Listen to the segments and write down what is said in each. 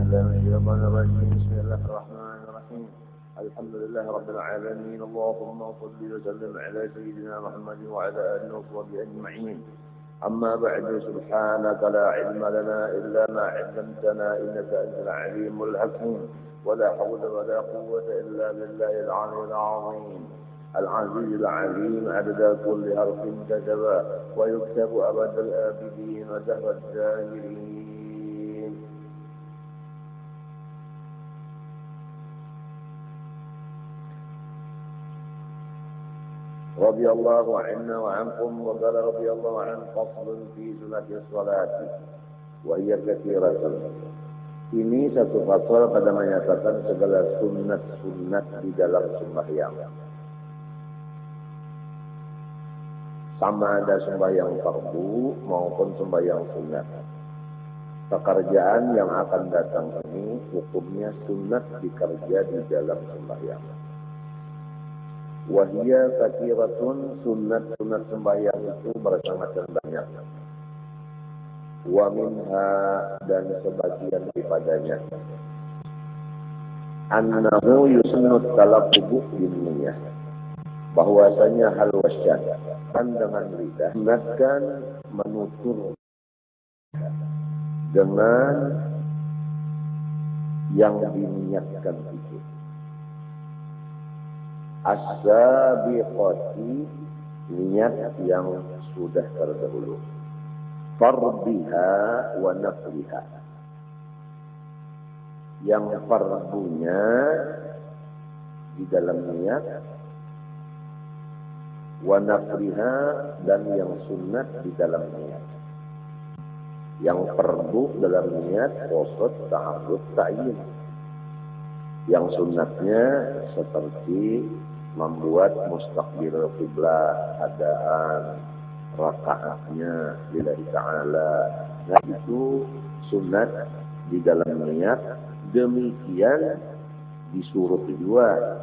بالله من الشيطان الرجيم. بسم الله الرحمن الرحيم. الحمد لله رب العالمين. اللهم صل وسلم على سيدنا محمد وعلى آله وصحبه أجمعين. أما بعد، سبحانك لا علم لنا إلا ما علمتنا إنك أنت العليم الحكيم. ولا حول ولا قوة إلا بالله العلي العظيم العزيز العليم. عدد كل حرف كتبا ويكتب أبد الآبدين ودهر الداهرين. رضي الله عنا وعنكم. وقال رضي الله عنه: فصل في سنة الصلاة وهي كثيرة. Ini satu fasal pada menyatakan segala sunat-sunat di dalam sembahyang. Sama ada sembahyang fardu maupun sembahyang sunat. Pekerjaan yang akan datang ini hukumnya sunat dikerja di dalam sembahyang. Wahia kathiratun, sunat-sunat sembahyang itu bersangat banyak. Wa minha, dan sebagian daripadanya, annahu yusannut talaffuzu bin niyyah, bahwasanya hal wasyad dengan lidah sunatkan menutur dengan yang diniatkan itu. As-sabiqati, niat yang sudah terdahulu. Fardiha wa nafliha, yang fardunya di dalam niat, wa nafliha, dan yang sunat di dalam niat. Yang fardu dalam niat qasad, ta'arrud, ta'yin. Yang sunatnya seperti membuat mustaqbil qiblah, adaan rakaatnya lillahi ta'ala. Nah, itu sunat di dalam niat. Demikian disuruh juga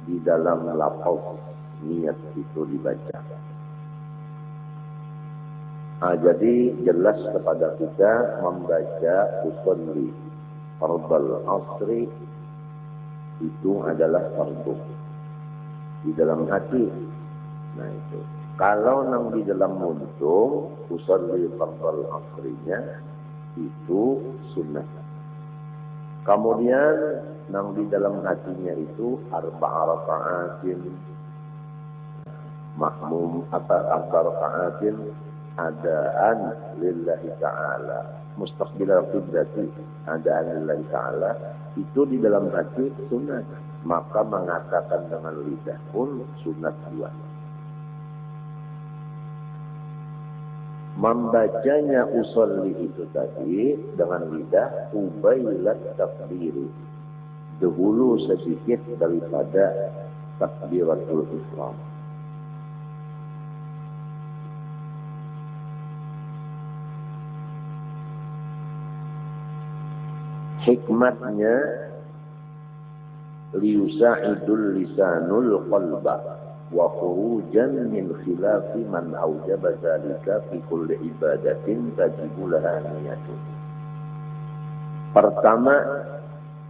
di dalam lafaz niat itu dibaca. Jadi jelas kepada kita membaca usolli fardal asri itu adalah fardu di dalam hati. Nah itu. Kalau nang di dalam muntung usolli fardal asrinya itu sunnah. Kemudian nang di dalam hatinya itu arba'a raka'atin makmum atau arba'a raka'atin adaan lillahi ta'ala, mustaqbilal qiblati adaan lillahi ta'ala, itu di dalam hati sunat. Maka mengatakan dengan lidah pun sunat juga. Membacanya usolli itu tadi dengan lidah ubailat takbiri, dahulu sedikit daripada takbiratul ihram. Hikmatnya liyusa'idul lisanul qalba wa khurujan min khilafi man aujaba dzalika fi kulli ibadatin tajibu laha niyatun. Pertama,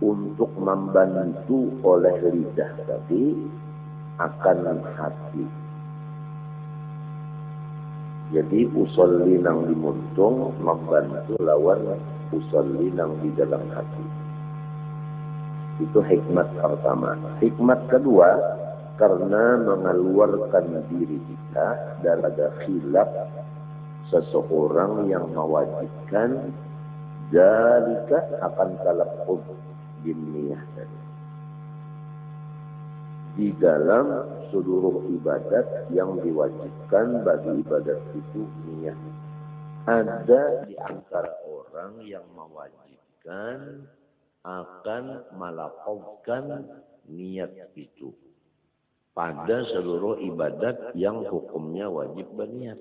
untuk membantu oleh lidah tadi akan hati. Jadi usolli nang dimuntung membantu lawan usolli nang di dalam hati. Itu hikmat pertama. Hikmat kedua, karena mengeluarkan diri kita dari khilaf seseorang yang mewajibkan zalika akan talaffuz bin niyyah tadi di dalam seluruh ibadat yang diwajibkan bagi ibadat itu niyyah. Ada di antara orang yang mewajibkan akan melafazkan niat itu pada seluruh ibadat yang hukumnya wajib berniat.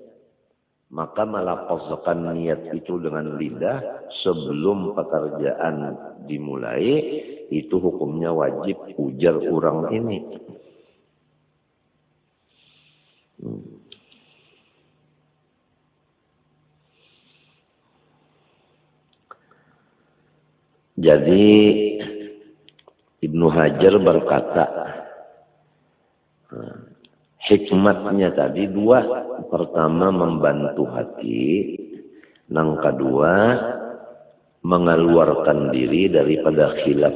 Maka melafazkan niat itu dengan lidah sebelum pekerjaan dimulai, itu hukumnya wajib, ujar orang ini. Jadi Ibnu Hajar berkata, hikmatnya tadi dua. Pertama membantu hati, yang kedua mengeluarkan diri daripada khilaf.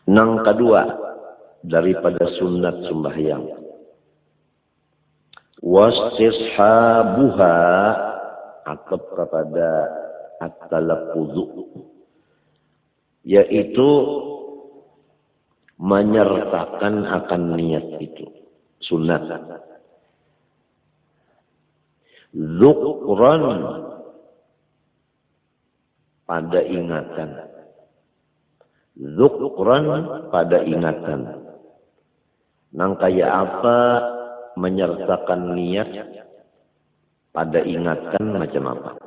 Yang kedua daripada sunat sembahyang, wastishabuha, atap kepada at-talaffuzu, yaitu menyertakan akan niat itu, sunat. Dzukran, pada ingatan. Dzukran, pada ingatan. Nang kayak apa menyertakan niat pada ingatan macam apa?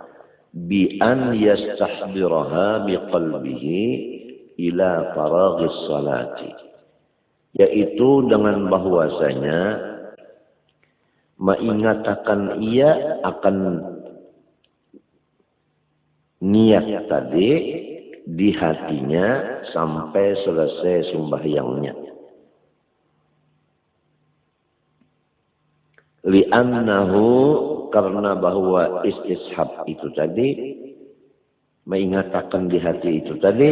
Bi an yastahbiraha biqalbihi ila faraghis salati, yaitu dengan bahwasanya mengingatkan ia akan niat tadi di hatinya sampai selesai sembahyangnya. Li'annahu, karena bahwa istishab itu tadi, mengingatkan di hati itu tadi,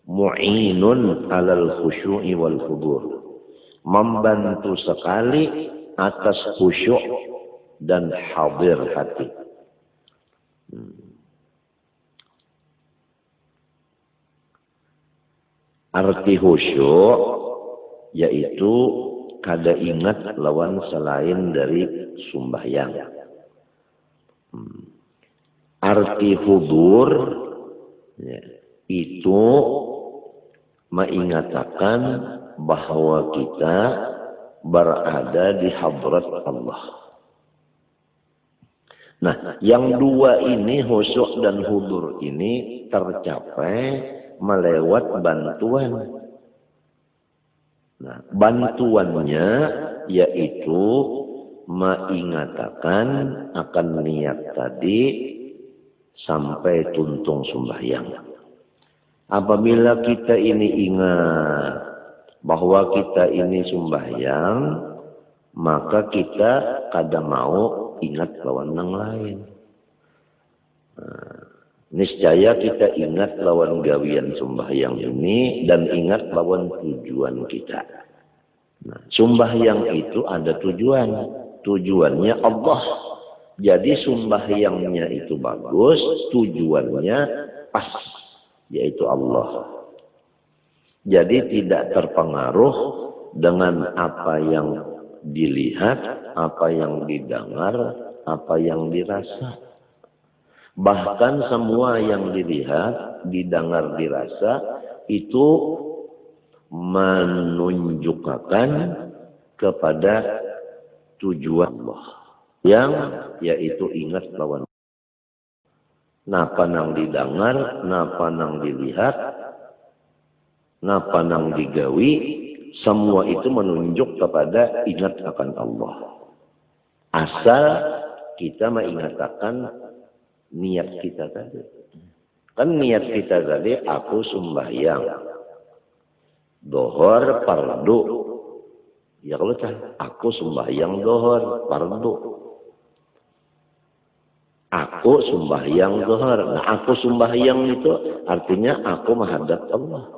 mu'inun alal khusyu'i wal hudur, membantu sekali atas khusyuk dan hadir hati. Arti khusyuk yaitu kada ingat lawan selain dari sembahyang. Arti hudur ya, itu mengingatkan bahwa kita berada di hadrat Allah. Nah, yang dua ini, khusyuk dan hudur ini tercapai melewat bantuan. Nah, bantuannya yaitu mengingatkan akan niat tadi sampai tuntung sembahyang. Apabila kita ini ingat bahwa kita ini sembahyang, maka kita kada mau ingat lawan yang lain. Niscaya kita ingat lawan gawian sembahyang ini dan ingat lawan tujuan kita. Nah, sembahyang itu ada tujuan. Tujuannya Allah. Jadi sembahyangnya itu bagus, tujuannya pas, yaitu Allah. Jadi tidak terpengaruh dengan apa yang dilihat, apa yang didengar, apa yang dirasa. Bahkan semua yang dilihat, didengar, dirasa itu menunjukkan kepada tujuan Allah, yang yaitu ingat lawan. Napa nang didengar, napa nang dilihat, napa nang digawi, semua itu menunjuk kepada ingat akan Allah. Asal kita mengingatkan niat kita tadi. Kan niat kita tadi, aku sembahyang dohor fardu. Ya kalau aku sembahyang dohor fardu. Aku sembahyang dohor. Nah, aku sembahyang itu artinya aku menghadap Allah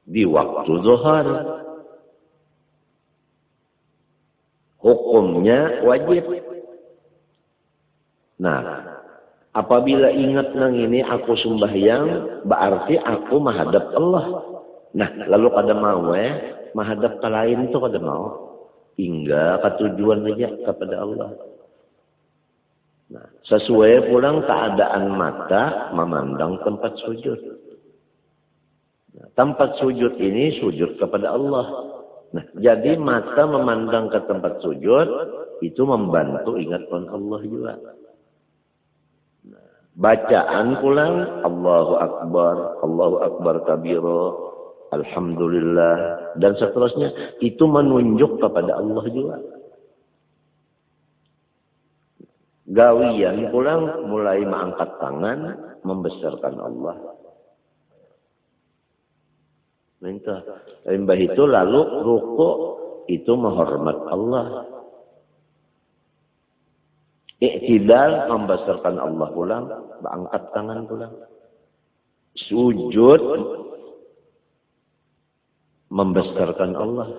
di waktu dohor. Hukumnya wajib. Nah, apabila ingat nang ini aku sembahyang, berarti aku menghadap Allah. Nah, lalu kada mau menghadap ke lain itu kada mau. Hingga ketujuan aja kepada Allah. Nah, sesuai pulang keadaan mata memandang tempat sujud. Nah, tempat sujud ini sujud kepada Allah. Nah, jadi mata memandang ke tempat sujud itu membantu ingatkan Allah juga. Bacaan pulang Allahu Akbar kabiro, alhamdulillah, dan seterusnya. Itu menunjuk kepada Allah juga. Gawian pulang mulai mengangkat tangan, membesarkan Allah. Minta. Limbah itu lalu ruku itu menghormat Allah. Iktidal membesarkan Allah pulang, mengangkat tangan pulang. Sujud membesarkan Allah.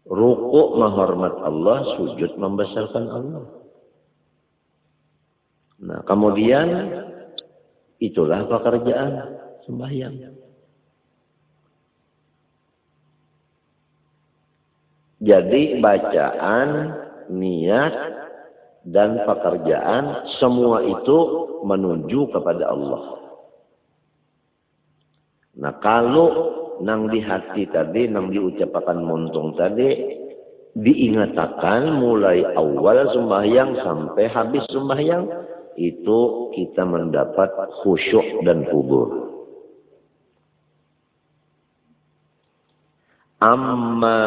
Ruku menghormat Allah, sujud membesarkan Allah. Nah, kemudian itulah pekerjaan sembahyang. Jadi bacaan, niat, dan pekerjaan semua itu menuju kepada Allah. Nah, kalau nang di hati tadi, nang diucapkan muntung tadi, diingatakan mulai awal sembahyang sampai habis sembahyang, itu kita mendapat khusyuk dan kubur. Amma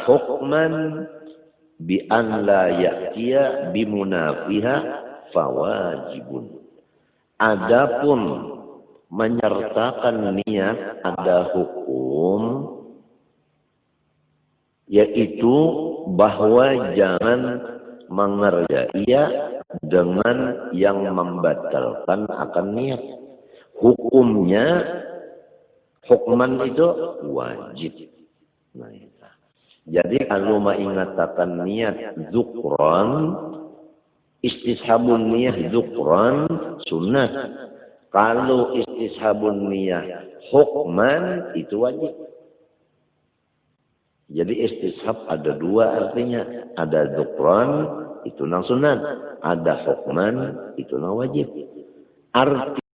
hukman bi an la ya'tiya bimunafiha fawajibun. Adapun menyertakan niat ada hukum, yaitu bahwa jangan mengerjai dengan yang membatalkan akan niat. Hukumnya, hukman itu wajib. Nah, jadi kalau mengatakan niat dzukran, istishabun niyah dzukran sunnah. Kalau istishabun niyah hukman itu wajib. Jadi istishab ada dua artinya. Ada dzukran itu nang sunat, ada hukman itu nang wajib. Arti